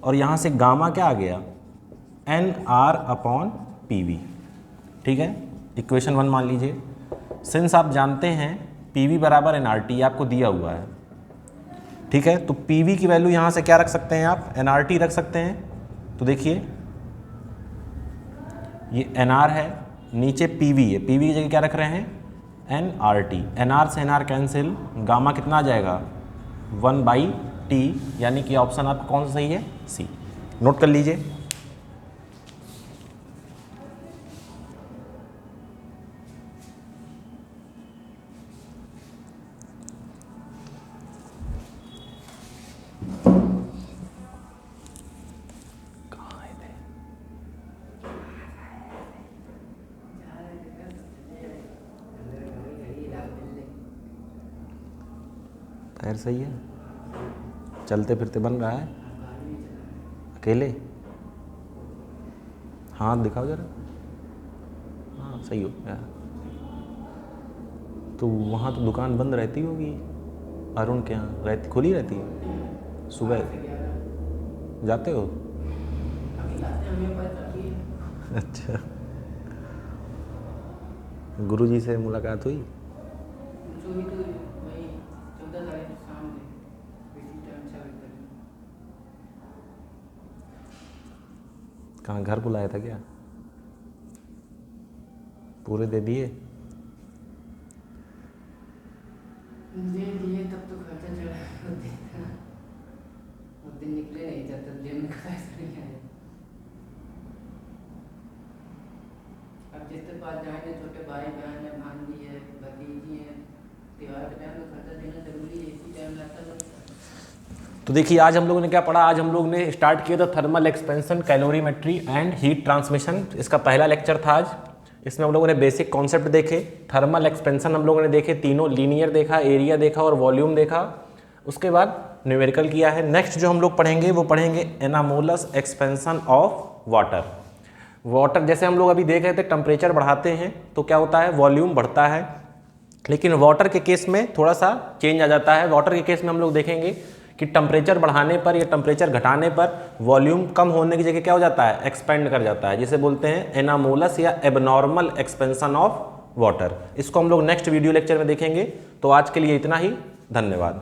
और यहाँ से गामा क्या आ गया nR/PV। ठीक है, इक्वेशन 1 मान लीजिए। सिंस आप जानते हैं PV बराबर nRT आपको दिया हुआ है, ठीक है, तो PV की वैल्यू यहाँ से क्या रख सकते हैं आप, nRT रख सकते हैं। तो देखिए ये nR है, नीचे PV है, PV की जगह क्या रख रहे हैं nRT, nR से nR कैंसिल, गामा कितना आ जाएगा 1/T, यानी कि ऑप्शन आपका कौन सा सही है, सी। नोट कर लीजिए। खैर सही है, चलते फिरते बन रहा है अकेले। हाथ दिखाओ जरा, हाँ सही हो गया। तो वहाँ तो दुकान बंद रहती होगी, अरुण के यहाँ रहती, खुली रहती है? सुबह जाते हो? अच्छा, गुरुजी से मुलाकात हुई? कहाँ घर बुलाया था क्या? पूरे दे दिए? दे दिए तब तो खर्चा चढ़ा होते ना, वो दिन निकले नहीं जब तक जेब में पैसा नहीं आया। अब जिसके पास जाएंगे, छोटे भाई बहन है, भांजी है, भतीजी है, त्योहार के टाइम में खर्चा देना जरूरी है, इसी टाइम लगता है। तो देखिए आज हम लोगों ने क्या पढ़ा, आज हम लोग ने स्टार्ट किया था thermal expansion, calorimetry and heat transmission. इसका पहला लेक्चर था आज। इसमें हम लोगों ने बेसिक कॉन्सेप्ट देखे। थर्मल एक्सपेंशन हम लोगों ने देखे, तीनों लीनियर देखा, एरिया देखा और वॉल्यूम देखा। उसके बाद न्यूमेरिकल किया है। नेक्स्ट जो हम लोग पढ़ेंगे वो पढ़ेंगे anomalous expansion of water. Water जैसे हम लोग अभी देख रहे थे, टेम्परेचर बढ़ाते हैं तो क्या होता है, वॉल्यूम बढ़ता है। लेकिन वाटर के केस में थोड़ा सा चेंज आ जाता है। वाटर के केस में हम लोग देखेंगे कि टेम्परेचर बढ़ाने पर या टेम्परेचर घटाने पर वॉल्यूम कम होने की जगह क्या हो जाता है, एक्सपेंड कर जाता है, जिसे बोलते हैं एनामोलस या एबनॉर्मल एक्सपेंशन ऑफ वाटर। इसको हम लोग नेक्स्ट वीडियो लेक्चर में देखेंगे। तो आज के लिए इतना ही, धन्यवाद।